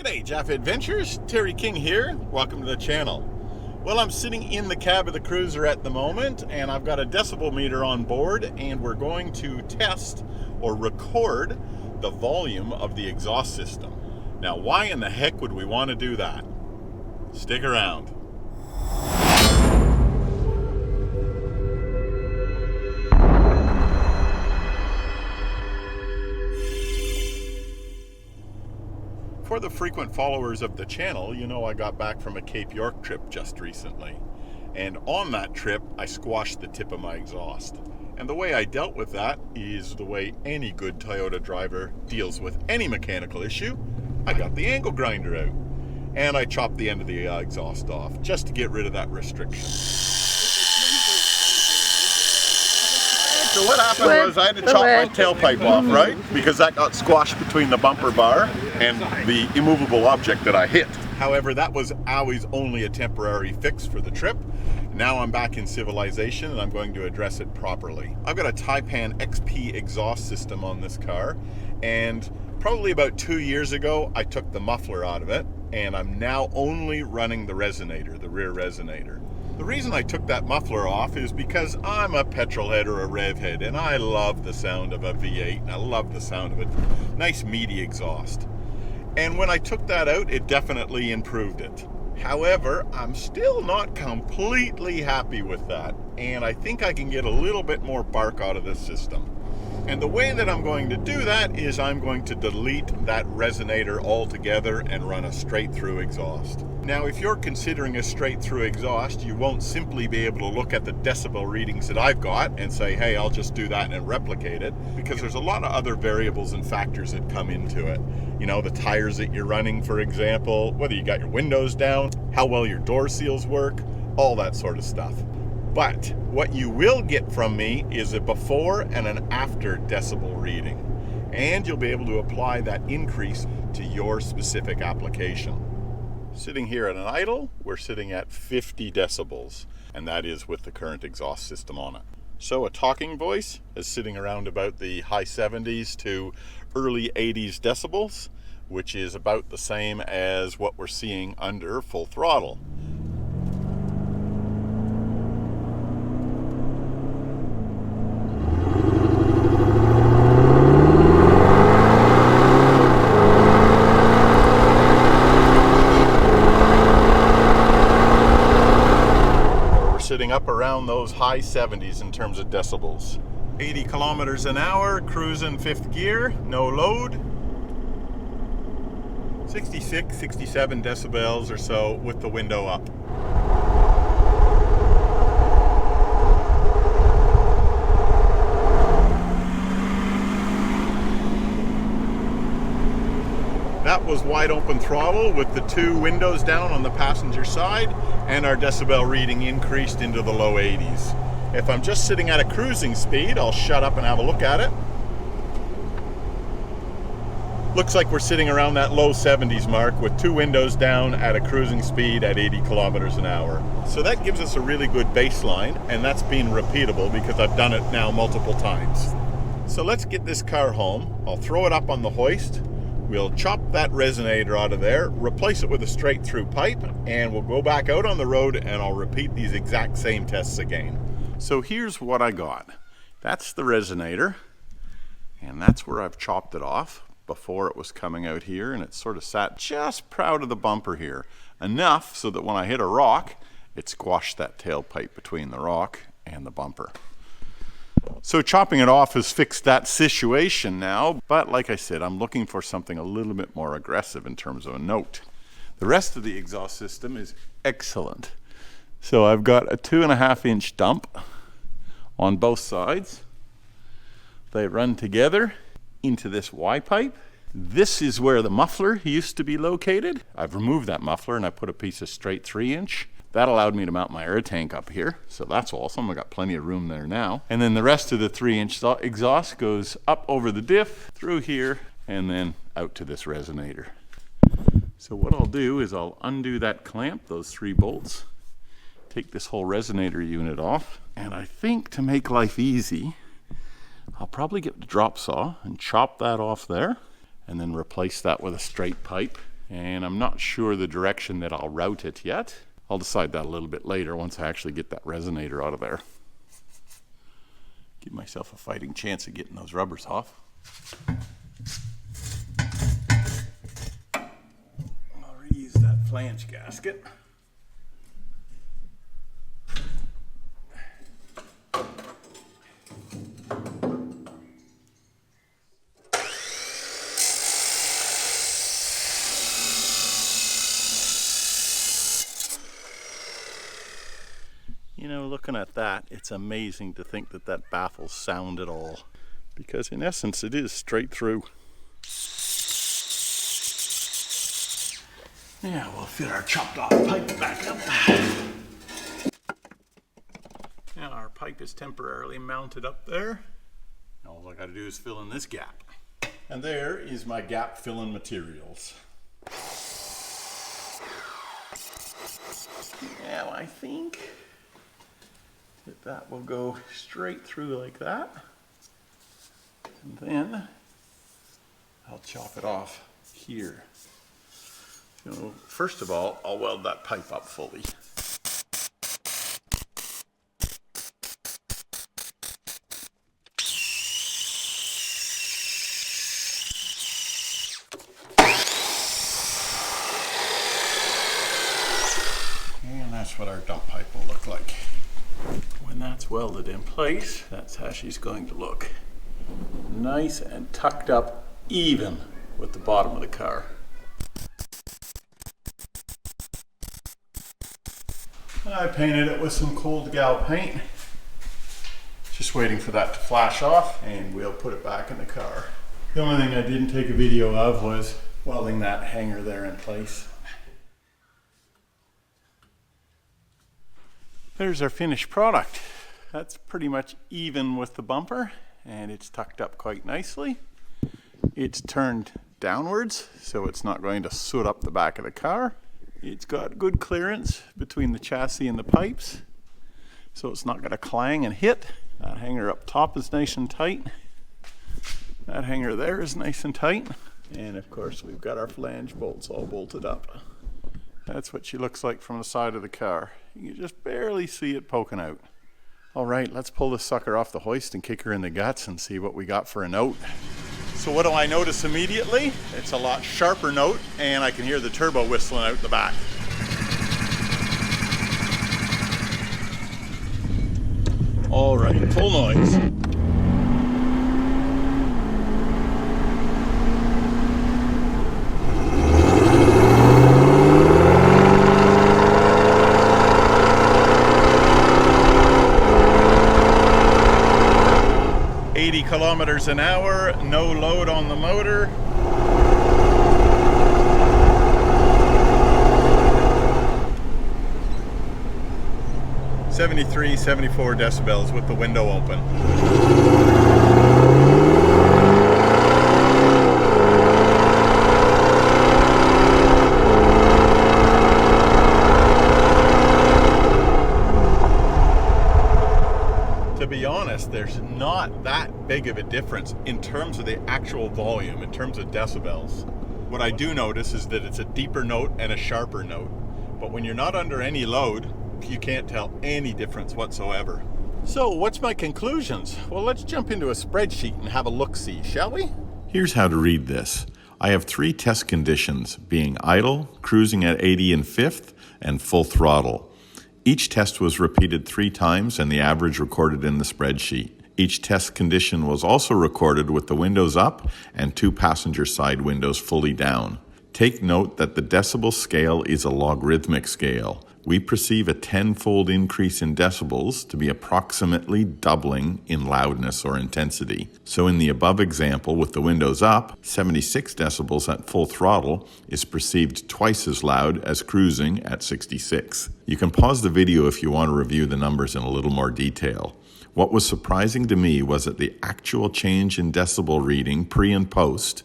G'day, Jafffa Adventures, Terry King here. Welcome to the channel. Well, I'm sitting in the cab of the cruiser at the moment, and I've got a decibel meter on board, and we're going to test or record the volume of the exhaust system. Now, why in the heck would we want to do that? Stick around. For the frequent followers of the channel, you know I got back from a Cape York trip just recently. And on that trip, I squashed the tip of my exhaust. And the way I dealt with that is the way any good Toyota driver deals with any mechanical issue. I got the angle grinder out. And I chopped the end of the exhaust off, just to get rid of that restriction. So what happened was I had to chop my tailpipe off, right? Because that got squashed between the bumper bar and the immovable object that I hit. However, that was always only a temporary fix for the trip. Now I'm back in civilization and I'm going to address it properly. I've got a Taipan XP exhaust system on this car, and probably about 2 years ago I took the muffler out of it, and I'm now only running the resonator, the rear resonator. The reason I took that muffler off is because I'm a petrol head or a rev head, and I love the sound of a V8, and I love the sound of a nice meaty exhaust. And when I took that out, it definitely improved it. However, I'm still not completely happy with that, and I think I can get a little bit more bark out of this system. And the way that I'm going to do that is I'm going to delete that resonator altogether and run a straight through exhaust. Now, if you're considering a straight through exhaust, you won't simply be able to look at the decibel readings that I've got and say, hey, I'll just do that and replicate it, because there's a lot of other variables and factors that come into it. You know, the tires that you're running, for example, whether you got your windows down, how well your door seals work, all that sort of stuff. But what you will get from me is a before and an after decibel reading, and you'll be able to apply that increase to your specific application. Sitting here at an idle, we're sitting at 50 decibels, and that is with the current exhaust system on it. So a talking voice is sitting around about the high 70s to early 80s decibels, which is about the same as what we're seeing under full throttle. Sitting up around those high 70s in terms of decibels. 80 kilometers an hour, cruising fifth gear, no load. 66, 67 decibels or so with the window up. That was wide open throttle with the two windows down on the passenger side, and our decibel reading increased into the low 80s. If I'm just sitting at a cruising speed, I'll shut up and have a look at it. Looks like we're sitting around that low 70s mark with two windows down at a cruising speed at 80 kilometers an hour. So that gives us a really good baseline, and that's been repeatable because I've done it now multiple times. So let's get this car home. I'll throw it up on the hoist. We'll chop that resonator out of there, replace it with a straight through pipe, and we'll go back out on the road and I'll repeat these exact same tests again. So here's what I got. That's the resonator, and that's where I've chopped it off before it was coming out here, and it sort of sat just proud of the bumper here, enough so that when I hit a rock, it squashed that tailpipe between the rock and the bumper. So chopping it off has fixed that situation now, but like I said, I'm looking for something a little bit more aggressive in terms of a note. The rest of the exhaust system is excellent. So I've got a 2.5 inch dump on both sides. They run together into this Y pipe. This is where the muffler used to be located. I've removed that muffler and I put a piece of straight 3 inch. That allowed me to mount my air tank up here, so that's awesome. I got plenty of room there now. And then the rest of the 3 inch exhaust goes up over the diff, through here, and then out to this resonator. So what I'll do is I'll undo that clamp, those 3 bolts, take this whole resonator unit off, and I think to make life easy, I'll probably get the drop saw and chop that off there, and then replace that with a straight pipe And I'm not sure the direction that I'll route it yet. I'll decide that a little bit later once I actually get that resonator out of there. Give myself a fighting chance of getting those rubbers off. I'll reuse that flange gasket. You know, looking at that, it's amazing to think that that baffles sound at all. Because in essence, it is straight through. Yeah, we'll fit our chopped off pipe back up. Now our pipe is temporarily mounted up there. All I gotta do is fill in this gap. And there is my gap filling materials. Now I think that will go straight through like that. And then I'll chop it off here. So first of all, I'll weld that pipe up fully. And that's what our dump pipe will look like. When that's welded in place, that's how she's going to look. Nice and tucked up even with the bottom of the car. I painted it with some cold gal paint. Just waiting for that to flash off and we'll put it back in the car. The only thing I didn't take a video of was welding that hanger there in place. There's our finished product. That's pretty much even with the bumper and it's tucked up quite nicely. It's turned downwards so it's not going to soot up the back of the car. It's got good clearance between the chassis and the pipes so it's not going to clang and hit. That hanger up top is nice and tight. That hanger there is nice and tight. And of course we've got our flange bolts all bolted up. That's what she looks like from the side of the car. You can just barely see it poking out. All right, let's pull this sucker off the hoist and kick her in the guts and see what we got for a note. So what do I notice immediately? It's a lot sharper note and I can hear the turbo whistling out the back. All right, full noise. Kilometers an hour, no load on the motor. (73, 74 decibels with the window open. To be honest, there's not that big of a difference in terms of the actual volume, in terms of decibels. What I do notice is that it's a deeper note and a sharper note. But when you're not under any load, you can't tell any difference whatsoever. So what's my conclusions? Well, let's jump into a spreadsheet and have a look-see, shall we? Here's how to read this. I have 3 test conditions, being idle, cruising at 80 in fifth, and full throttle. Each test was repeated 3 times and the average recorded in the spreadsheet. Each test condition was also recorded with the windows up and 2 passenger side windows fully down. Take note that the decibel scale is a logarithmic scale. We perceive a 10-fold increase in decibels to be approximately doubling in loudness or intensity. So in the above example with the windows up, 76 decibels at full throttle is perceived twice as loud as cruising at 66. You can pause the video if you want to review the numbers in a little more detail. What was surprising to me was that the actual change in decibel reading pre and post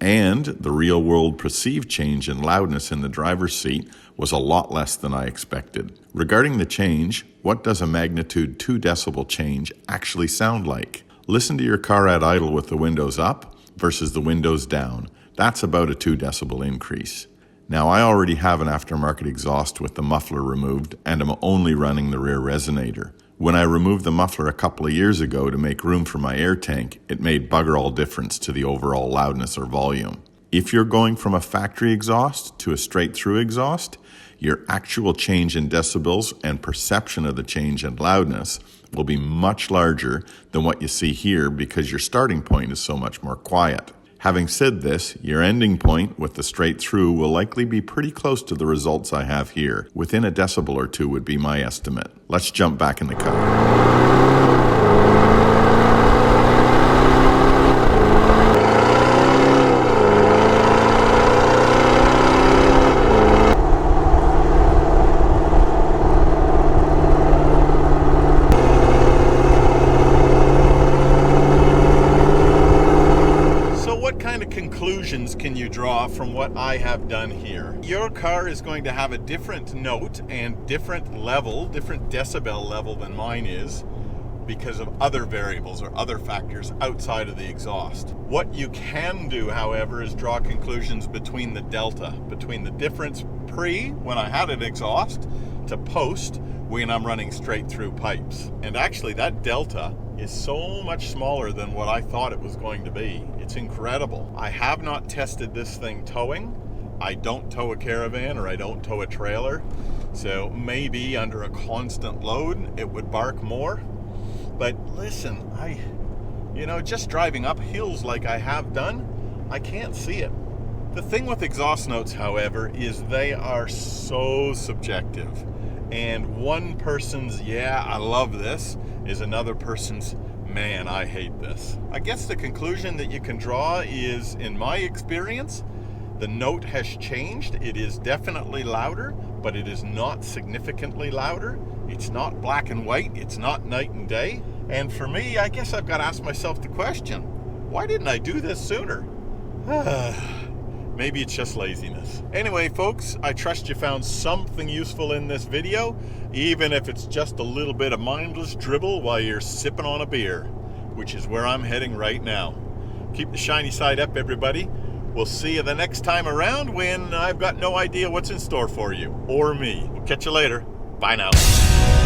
and the real-world perceived change in loudness in the driver's seat was a lot less than I expected. Regarding the change, what does a magnitude 2 decibel change actually sound like? Listen to your car at idle with the windows up versus the windows down. That's about a 2 decibel increase. Now, I already have an aftermarket exhaust with the muffler removed, and I'm only running the rear resonator. When I removed the muffler a couple of years ago to make room for my air tank, it made bugger all difference to the overall loudness or volume. If you're going from a factory exhaust to a straight-through exhaust, your actual change in decibels and perception of the change in loudness will be much larger than what you see here because your starting point is so much more quiet. Having said this, your ending point with the straight through will likely be pretty close to the results I have here. Within a decibel or two would be my estimate. Let's jump back in the car. Conclusions can you draw from what I have done here? Your car is going to have a different note and different level, different decibel level than mine is because of other variables or other factors outside of the exhaust. What you can do, however, is draw conclusions between the delta, between the difference pre, when I had an exhaust, to post, when I'm running straight through pipes. And actually that delta is so much smaller than what I thought it was going to be. It's incredible. I have not tested this thing towing. I don't tow a caravan or I don't tow a trailer. So maybe under a constant load, it would bark more. But listen, just driving up hills like I have done, I can't see it. The thing with exhaust notes, however, is they are so subjective. And one person's, yeah, I love this, is another person's, man, I hate this. I guess the conclusion that you can draw is, in my experience, the note has changed. It is definitely louder, but it is not significantly louder. It's not black and white. It's not night and day. And for me, I guess I've got to ask myself the question, why didn't I do this sooner? Maybe it's just laziness. Anyway, folks, I trust you found something useful in this video, even if it's just a little bit of mindless dribble while you're sipping on a beer, which is where I'm heading right now. Keep the shiny side up, everybody. We'll see you the next time around when I've got no idea what's in store for you, or me. We'll catch you later. Bye now.